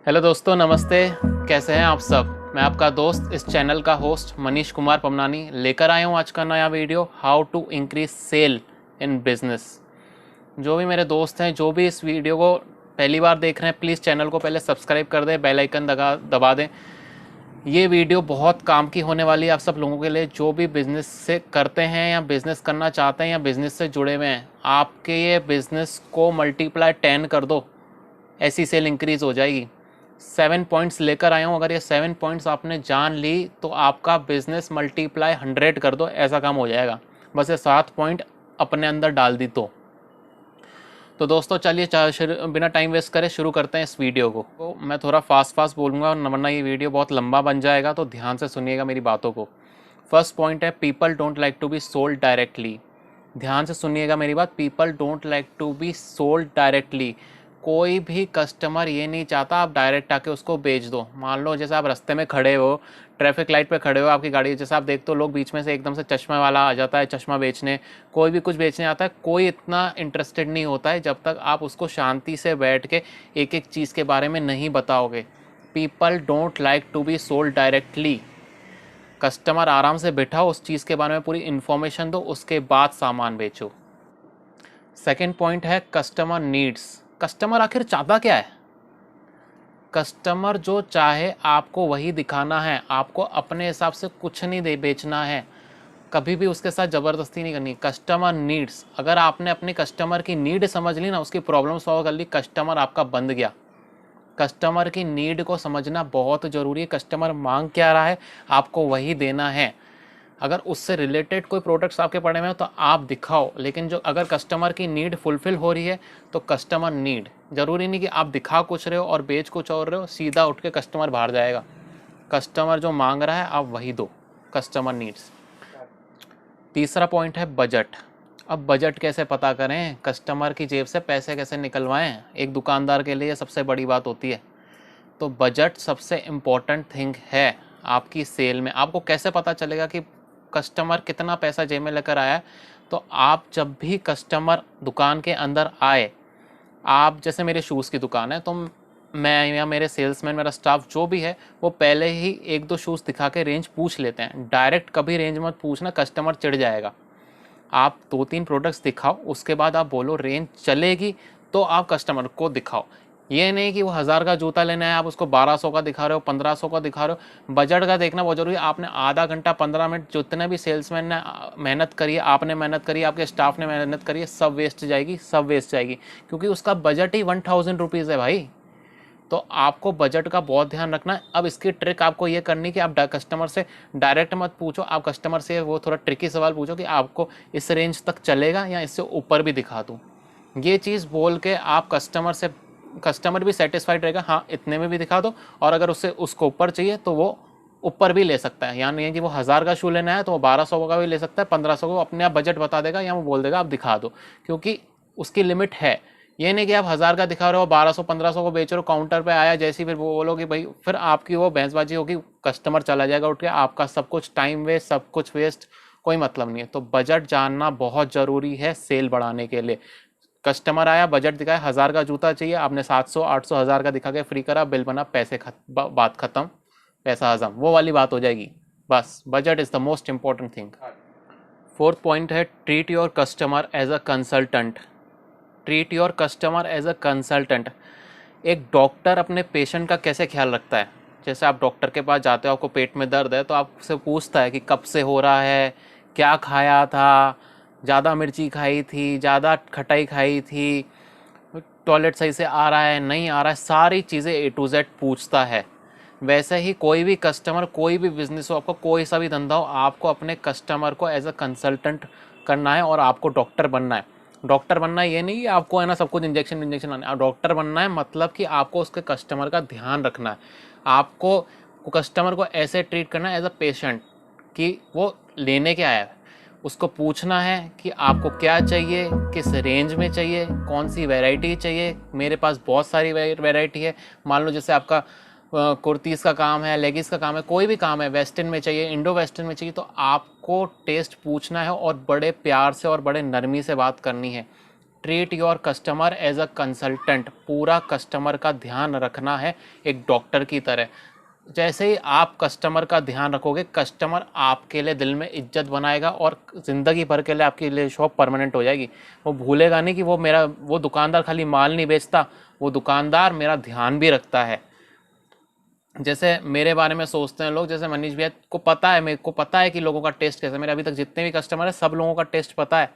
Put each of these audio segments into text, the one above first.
Hello दोस्तों, नमस्ते। कैसे हैं आप सब? मैं आपका दोस्त, इस चैनल का होस्ट मनीष कुमार पमनानी लेकर आया हूं आज का नया video, how to increase sale in business. जो भी मेरे दोस्त हैं, जो भी इस वीडियो को पहली बार देख रहे हैं, प्लीज़ चैनल को पहले सब्सक्राइब कर दें, बेल आइकन दबा दें। ये वीडियो बहुत काम की होने वाली है आप सब लोगों के लिए, जो भी बिज़नेस से करते हैं या बिज़नेस करना चाहते हैं या बिज़नेस से जुड़े हुए हैं। आपके ये बिज़नेस को मल्टीप्लाई 10 कर दो, ऐसी सेल इंक्रीज़ हो जाएगी। 7 पॉइंट्स लेकर आया हूँ। अगर ये 7 पॉइंट्स आपने जान ली तो आपका बिजनेस मल्टीप्लाई 100 कर दो, ऐसा काम हो जाएगा। बस ये 7 पॉइंट अपने अंदर डाल दी तो दोस्तों चलिए बिना टाइम वेस्ट करे शुरू करते हैं इस वीडियो को। तो मैं थोड़ा फास्ट बोलूँगा वरना ये वीडियो बहुत लंबा बन जाएगा, तो ध्यान से सुनिएगा मेरी बातों को। फर्स्ट पॉइंट है, people don't like to be sold directly. ध्यान से सुनिएगा मेरी बात, people don't like to be sold directly. कोई भी कस्टमर ये नहीं चाहता आप डायरेक्ट आके उसको बेच दो। मान लो जैसे आप रास्ते में खड़े हो, ट्रैफिक लाइट पे खड़े हो, आपकी गाड़ी, जैसे आप देखते हो लोग बीच में से एकदम से चश्मे वाला आ जाता है चश्मा बेचने, कोई भी कुछ बेचने आता है, कोई इतना इंटरेस्टेड नहीं होता है जब तक आप उसको शांति से बैठ के एक एक चीज़ के बारे में नहीं बताओगे। People don't like to be sold directly. Customer आराम से बैठाओ, उस चीज़ के बारे में पूरी इन्फॉर्मेशन दो, उसके बाद सामान बेचो। सेकेंड पॉइंट है, कस्टमर नीड्स। कस्टमर आखिर चाहता क्या है? कस्टमर जो चाहे आपको वही दिखाना है। आपको अपने हिसाब से कुछ नहीं दे बेचना है, कभी भी उसके साथ ज़बरदस्ती नहीं करनी। कस्टमर नीड्स, अगर आपने अपने कस्टमर की नीड समझ ली ना, उसकी प्रॉब्लम सॉल्व कर ली, कस्टमर आपका बंद गया। कस्टमर की नीड को समझना बहुत ज़रूरी है। कस्टमर मांग क्या रहा है, आपको वही देना है। अगर उससे रिलेटेड कोई प्रोडक्ट्स आपके पड़े हुए हैं तो आप दिखाओ, लेकिन जो अगर कस्टमर की नीड फुलफिल हो रही है तो कस्टमर नीड, ज़रूरी नहीं कि आप दिखा कुछ रहे हो और बेच कुछ और रहे हो, सीधा उठ के कस्टमर बाहर जाएगा। कस्टमर जो मांग रहा है आप वही दो, कस्टमर नीड्स। तीसरा पॉइंट है बजट। अब बजट कैसे पता करें, कस्टमर की जेब से पैसे कैसे निकलवाएं, एक दुकानदार के लिए सबसे बड़ी बात होती है। तो बजट सबसे इम्पोर्टेंट थिंग है आपकी सेल में। आपको कैसे पता चलेगा कि कस्टमर कितना पैसा जेब में लेकर आया है? तो आप जब भी कस्टमर दुकान के अंदर आए, आप जैसे मेरे शूज़ की दुकान है, तो मैं या मेरे सेल्समैन, मेरा स्टाफ जो भी है, वो पहले ही एक दो शूज़ दिखा के रेंज पूछ लेते हैं। डायरेक्ट कभी रेंज मत पूछना, कस्टमर चिढ़ जाएगा। आप 2-3 प्रोडक्ट्स दिखाओ, उसके बाद आप बोलो रेंज चलेगी तो आप कस्टमर को दिखाओ। ये नहीं कि वो 1000 का जूता लेना है, आप उसको 1200 का दिखा रहे हो, 1500 का दिखा रहे हो। बजट का देखना बहुत जरूरी है। आपने आधा घंटा 15 मिनट जितने भी सेल्समैन ने मेहनत करी है, आपने मेहनत करी है, आपके स्टाफ ने मेहनत करी है, सब वेस्ट जाएगी, सब वेस्ट जाएगी, क्योंकि उसका बजट ही 1000 रुपीज़ है भाई। तो आपको बजट का बहुत ध्यान रखना है। अब इसकी ट्रिक आपको ये करनी कि आप कस्टमर से डायरेक्ट मत पूछो, आप कस्टमर से वो थोड़ा ट्रिकी सवाल पूछो कि आपको इस रेंज तक चलेगा या इससे ऊपर भी दिखा दूँ। ये चीज़ बोल के आप कस्टमर भी सेटिस्फाइड रहेगा, हाँ इतने में भी दिखा दो, और अगर उससे उसको ऊपर चाहिए तो वो ऊपर भी ले सकता है। यानी कि वो 1000 का शू लेना है तो वो 1200 का भी ले सकता है, 1500 को अपने आप बजट बता देगा, या वो बोल देगा आप दिखा दो, क्योंकि उसकी लिमिट है। ये नहीं कि आप 1000 का दिखा रहे हो, 1200-1500 को बेच रहे हो, काउंटर पे आया जैसे ही फिर वो बोलोगे भाई, फिर आपकी वो बहसबाजी होगी, कस्टमर चला जाएगा उठ के, आपका सब कुछ टाइम वेस्ट, सब कुछ वेस्ट, कोई मतलब नहीं है। तो बजट जानना बहुत ज़रूरी है सेल बढ़ाने के लिए। कस्टमर आया, बजट दिखाया, 1000 का जूता चाहिए, आपने 700-800 1000 का दिखा के फ्री करा, बिल बना, बात खत्म, पैसा हजम, वो वाली बात हो जाएगी। बस budget is the most important thing. Fourth point है, treat your customer as a consultant. Treat your customer as a consultant. एक डॉक्टर अपने पेशेंट का कैसे ख्याल रखता है? जैसे आप डॉक्टर के पास जाते हो, आपको पेट में दर्द है, तो आपसे पूछता है कि कब से हो रहा है, क्या खाया था, ज़्यादा मिर्ची खाई थी, ज़्यादा खटाई खाई थी, टॉयलेट सही से आ रहा है नहीं आ रहा है, सारी चीज़ें A to Z पूछता है। वैसे ही कोई भी कस्टमर, कोई भी बिजनेस हो, आपको कोई सा भी धंधा हो, आपको अपने कस्टमर को एज अ कंसल्टेंट करना है और आपको डॉक्टर बनना है। डॉक्टर बनना ये नहीं कि आपको है ना सब कुछ इंजेक्शन आना है। डॉक्टर बनना है मतलब कि आपको उसके कस्टमर का ध्यान रखना है। आपको कस्टमर को ऐसे ट्रीट करना है एज अ पेशेंट कि वो लेने के आया है। उसको पूछना है कि आपको क्या चाहिए, किस रेंज में चाहिए, कौन सी वैरायटी चाहिए। मेरे पास बहुत सारी वैरायटी है। मान लो जैसे आपका कुर्तीज़ का काम है, लेगिस का काम है, कोई भी काम है, वेस्टर्न में चाहिए, इंडो वेस्टर्न में चाहिए, तो आपको टेस्ट पूछना है और बड़े प्यार से और बड़े नरमी से बात करनी है। Treat your customer as a consultant, पूरा कस्टमर का ध्यान रखना है एक डॉक्टर की तरह। जैसे ही आप कस्टमर का ध्यान रखोगे, कस्टमर आपके लिए दिल में इज्जत बनाएगा और ज़िंदगी भर के लिए आपके लिए शॉप परमानेंट हो जाएगी। वो भूलेगा नहीं कि वो दुकानदार खाली माल नहीं बेचता, वो दुकानदार मेरा ध्यान भी रखता है। जैसे मेरे बारे में सोचते हैं लोग, जैसे मनीष भैया को पता है, मेरे को पता है कि लोगों का टेस्ट कैसा है। मेरे अभी तक जितने भी कस्टमर है सब लोगों का टेस्ट पता है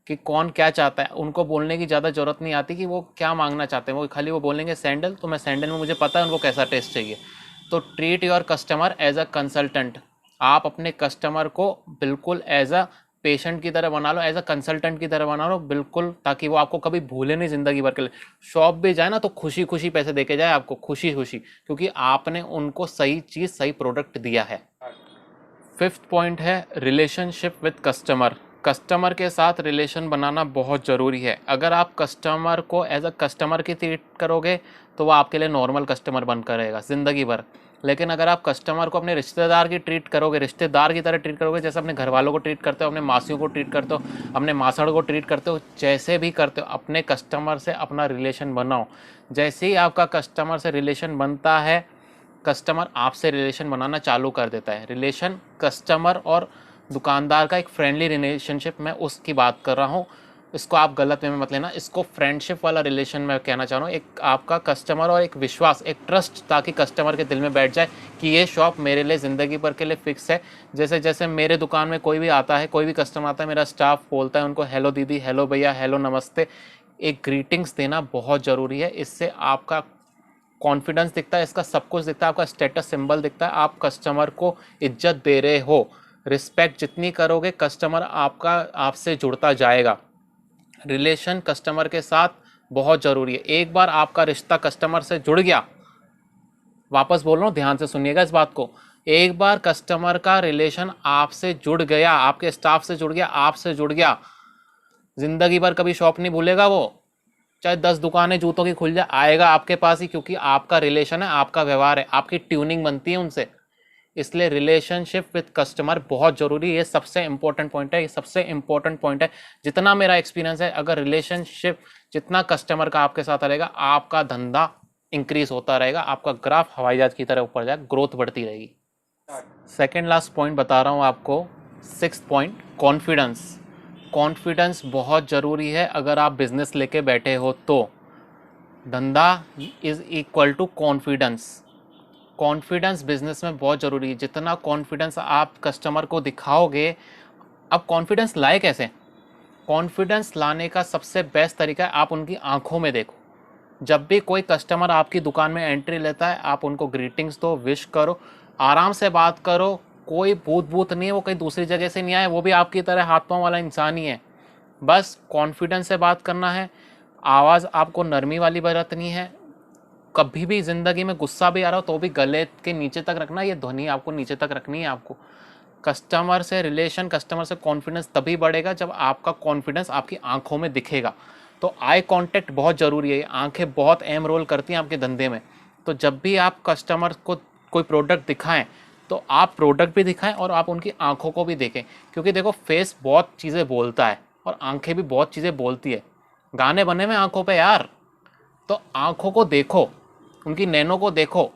कि कौन क्या चाहता है। उनको बोलने की ज़्यादा ज़रूरत नहीं आती कि वो क्या मांगना चाहते हैं, वो खाली वो बोलेंगे सैंडल, तो मैं सैंडल में मुझे पता है उनको कैसा टेस्ट चाहिए। तो treat your customer as a consultant, आप अपने कस्टमर को बिल्कुल एज अ पेशेंट की तरह बना लो, एज अ कंसल्टेंट की तरह बना लो बिल्कुल, ताकि वो आपको कभी भूले नहीं ज़िंदगी भर के लिए। शॉप भी जाए ना तो खुशी खुशी पैसे दे के जाए आपको, खुशी खुशी, क्योंकि आपने उनको सही चीज़ सही प्रोडक्ट दिया है। फिफ्थ पॉइंट है रिलेशनशिप विद कस्टमर। कस्टमर के साथ रिलेशन बनाना बहुत ज़रूरी है। अगर आप कस्टमर को एज अ कस्टमर की ट्रीट करोगे तो वो आपके लिए नॉर्मल कस्टमर बन करेगा ज़िंदगी भर। लेकिन अगर आप कस्टमर को अपने रिश्तेदार की ट्रीट करोगे, रिश्तेदार की तरह ट्रीट करोगे, जैसे अपने घर वालों को ट्रीट करते हो, अपने मासियों को ट्रीट करते हो, अपने मासड़ को ट्रीट करते हो, जैसे भी करते हो अपने कस्टमर से अपना रिलेशन बनाओ। जैसे ही आपका कस्टमर से रिलेशन बनता है, कस्टमर आपसे रिलेशन बनाना चालू कर देता है। रिलेशन कस्टमर और दुकानदार का एक फ्रेंडली रिलेशनशिप, मैं उसकी बात कर रहा हूँ। इसको आप गलत वे में मत लेना, इसको फ्रेंडशिप वाला रिलेशन मैं कहना चाह रहा हूँ। एक आपका कस्टमर और एक विश्वास, एक ट्रस्ट, ताकि कस्टमर के दिल में बैठ जाए कि ये शॉप मेरे लिए ज़िंदगी भर के लिए फिक्स है। जैसे जैसे मेरे दुकान में कोई भी आता है, कोई भी कस्टमर आता है, मेरा स्टाफ बोलता है उनको हेलो दीदी, हेलो भैया, हेलो नमस्ते, एक ग्रीटिंग्स देना बहुत ज़रूरी है। इससे आपका कॉन्फिडेंस दिखता है, इसका सब कुछ दिखता है, आपका स्टेटस सिंबल दिखता है, आप कस्टमर को इज्जत दे रहे हो। रिस्पेक्ट जितनी करोगे, कस्टमर आपका आपसे जुड़ता जाएगा। रिलेशन कस्टमर के साथ बहुत ज़रूरी है। एक बार आपका रिश्ता कस्टमर से जुड़ गया, वापस बोल रहा हूँ, ध्यान से सुनिएगा इस बात को, एक बार कस्टमर का रिलेशन आपसे जुड़ गया, आपके स्टाफ से जुड़ गया, आपसे जुड़ गया, ज़िंदगी भर कभी शॉप नहीं भूलेगा वो। चाहे 10 दुकानें जूतों की खुल जाए, आएगा आपके पास ही, क्योंकि आपका रिलेशन है, आपका व्यवहार है, आपकी ट्यूनिंग बनती है उनसे। इसलिए रिलेशनशिप विद कस्टमर बहुत ज़रूरी है। ये सबसे इंपॉर्टेंट पॉइंट है, ये सबसे इंपॉर्टेंट पॉइंट है। जितना मेरा एक्सपीरियंस है, अगर रिलेशनशिप जितना कस्टमर का आपके साथ रहेगा, आपका धंधा इंक्रीज होता रहेगा, आपका ग्राफ हवाई जहाज की तरह ऊपर जाएगा, ग्रोथ बढ़ती रहेगी। सेकेंड लास्ट पॉइंट बता रहा हूँ आपको, सिक्स्थ पॉइंट, कॉन्फिडेंस। कॉन्फिडेंस बहुत ज़रूरी है अगर आप बिजनेस लेके बैठे हो तो। धंधा is equal to confidence. Confidence business में बहुत ज़रूरी है। जितना कॉन्फिडेंस आप कस्टमर को दिखाओगे, अब कॉन्फिडेंस लाए कैसे? कॉन्फिडेंस लाने का सबसे बेस्ट तरीका है, आप उनकी आंखों में देखो। जब भी कोई कस्टमर आपकी दुकान में एंट्री लेता है, आप उनको ग्रीटिंग्स दो, विश करो, आराम से बात करो। कोई भूत भूत नहीं है, वो कहीं दूसरी जगह से नहीं आया, वो भी आपकी तरह हाथ पांव वाला इंसान ही है। बस कॉन्फिडेंस से बात करना है, आवाज़ आपको नरमी वाली बरतनी है। कभी भी ज़िंदगी में गुस्सा भी आ रहा हो तो भी गले के नीचे तक रखना, ये ध्वनि आपको नीचे तक रखनी है आपको। कस्टमर से रिलेशन, कस्टमर से कॉन्फिडेंस तभी बढ़ेगा जब आपका कॉन्फिडेंस आपकी आंखों में दिखेगा। तो आई कांटेक्ट बहुत ज़रूरी है, आंखें बहुत अहम रोल करती हैं आपके धंधे में। तो जब भी आप कस्टमर को कोई प्रोडक्ट दिखाएं, तो आप प्रोडक्ट भी दिखाएं और आप उनकी आंखों को भी देखें, क्योंकि देखो फेस बहुत चीज़ें बोलता है और आंखें भी बहुत चीज़ें बोलती है। गाने बने में आंखों पे यार, तो आंखों को देखो, उनकी नैनों को देखो।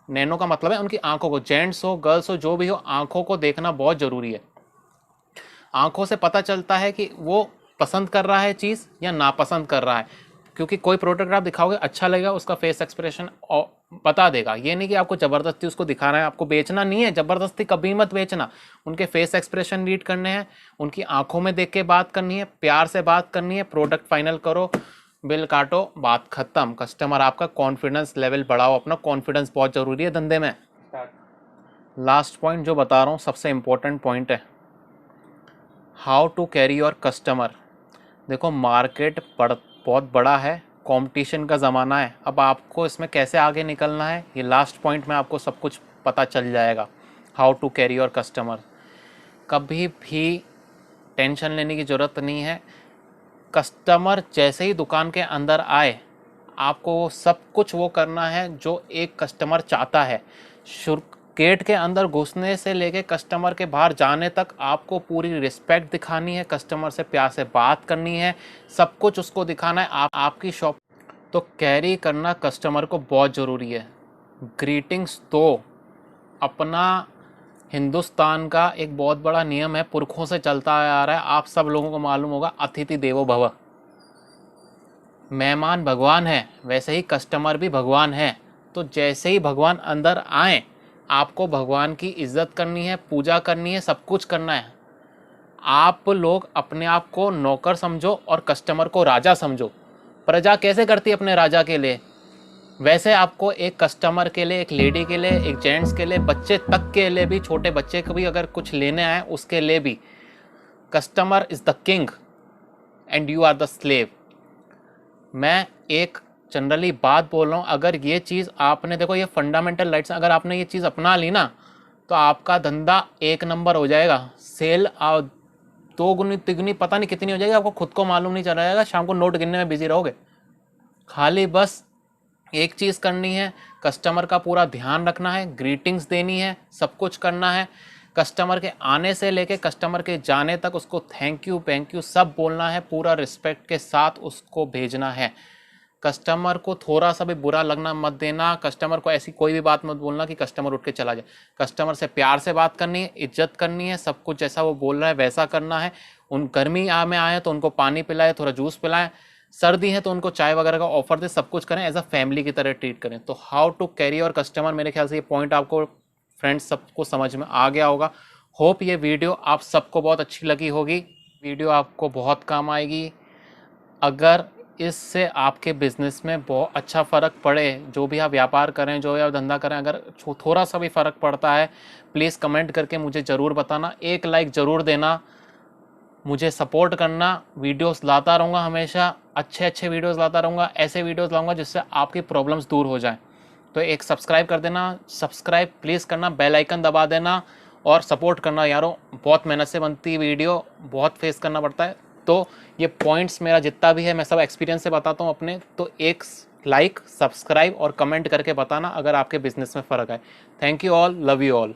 नैनो का मतलब है उनकी आंखों को, जेंट्स हो गर्ल्स हो जो भी हो, आंखों को देखना बहुत ज़रूरी है। आंखों से पता चलता है कि वो पसंद कर रहा है चीज़ या नापसंद कर रहा है, क्योंकि कोई प्रोडक्ट आप दिखाओगे अच्छा लगेगा, उसका फेस एक्सप्रेशन बता देगा। ये नहीं कि आपको ज़बरदस्ती उसको दिखाना है, आपको बेचना नहीं है, ज़बरदस्ती कभी मत बेचना। उनके फेस एक्सप्रेशन रीड करने हैं, उनकी आंखों में देख के बात करनी है, प्यार से बात करनी है, प्रोडक्ट फाइनल करो, बिल काटो, बात खत्म। कस्टमर आपका, कॉन्फिडेंस लेवल बढ़ाओ अपना, कॉन्फिडेंस बहुत ज़रूरी है धंधे में। लास्ट पॉइंट जो बता रहा हूँ सबसे इम्पोर्टेंट पॉइंट है, how to carry your customer. देखो मार्केट बहुत बड़ा है, कंपटीशन का ज़माना है, अब आपको इसमें कैसे आगे निकलना है, ये लास्ट पॉइंट में आपको सब कुछ पता चल जाएगा। How to carry your customer. कभी भी टेंशन लेने की ज़रूरत नहीं है। कस्टमर जैसे ही दुकान के अंदर आए, आपको वो सब कुछ वो करना है जो एक कस्टमर चाहता है। गेट के अंदर घुसने से लेके कस्टमर के बाहर जाने तक आपको पूरी रिस्पेक्ट दिखानी है, कस्टमर से प्यार से बात करनी है, सब कुछ उसको दिखाना है आपकी शॉप। तो कैरी करना कस्टमर को बहुत ज़रूरी है। ग्रीटिंग्स तो अपना हिंदुस्तान का एक बहुत बड़ा नियम है, पुरखों से चलता आ रहा है, आप सब लोगों को मालूम होगा, अतिथि देवो भव। मेहमान भगवान है, वैसे ही कस्टमर भी भगवान है। तो जैसे ही भगवान अंदर आए, आपको भगवान की इज्जत करनी है, पूजा करनी है, सब कुछ करना है। आप लोग अपने आप को नौकर समझो और कस्टमर को राजा समझो। प्रजा कैसे करती है अपने राजा के लिए, वैसे आपको एक कस्टमर के लिए, एक लेडी के लिए, एक जेंट्स के लिए, बच्चे तक के लिए भी, छोटे बच्चे को भी अगर कुछ लेने आए उसके लिए भी, customer is the king and you are the slave. मैं एक जनरली बात बोल रहा हूँ, अगर ये चीज़ आपने, देखो ये फंडामेंटल राइट्स, अगर आपने ये चीज़ अपना ली ना तो आपका धंधा एक नंबर हो जाएगा। सेल दो गुनी तिगुनी पता नहीं कितनी हो जाएगी, आपको खुद को मालूम नहीं चल जाएगा। शाम को नोट गिनने में बिजी रहोगे। खाली बस एक चीज़ करनी है, कस्टमर का पूरा ध्यान रखना है, ग्रीटिंग्स देनी है, सब कुछ करना है। कस्टमर के आने से लेके कस्टमर के जाने तक उसको थैंक यू सब बोलना है, पूरा रिस्पेक्ट के साथ उसको भेजना है। कस्टमर को थोड़ा सा भी बुरा लगना मत देना। कस्टमर को ऐसी कोई भी बात मत बोलना कि कस्टमर उठ के चला जाए। कस्टमर से प्यार से बात करनी है, इज्जत करनी है, सब कुछ जैसा वो बोल रहा है वैसा करना है। उन गर्मी में आए तो उनको पानी पिलाए, थोड़ा जूस पिलाएं, सर्दी है तो उनको चाय वगैरह का ऑफर दे, सब कुछ करें, एज अ फैमिली की तरह ट्रीट करें। तो हाउ टू कैरी और कस्टमर, मेरे ख्याल से ये पॉइंट आपको फ्रेंड्स सबको समझ में आ गया होगा। होप ये वीडियो आप सबको बहुत अच्छी लगी होगी, वीडियो आपको बहुत काम आएगी। अगर इससे आपके बिजनेस में बहुत अच्छा फ़र्क पड़े, जो भी आप व्यापार करें, जो भी आप धंधा करें, अगर थोड़ा सा भी फ़र्क पड़ता है, प्लीज़ कमेंट करके मुझे ज़रूर बताना, एक लाइक ज़रूर देना, मुझे सपोर्ट करना। वीडियोस लाता रहूँगा, हमेशा अच्छे वीडियोस लाता रहूँगा, ऐसे वीडियोस लाऊंगा जिससे आपकी प्रॉब्लम्स दूर हो जाएं। तो एक सब्सक्राइब कर देना, सब्सक्राइब प्लीज़ करना, बेल आइकन दबा देना और सपोर्ट करना यारों। बहुत मेहनत से बनती वीडियो, बहुत फेस करना पड़ता है। तो ये पॉइंट्स मेरा जितना भी है मैं सब एक्सपीरियंस से बताता हूँ अपने। तो एक लाइक, सब्सक्राइब और कमेंट करके बताना अगर आपके बिजनेस में फ़र्क आए। Thank you all, love you all.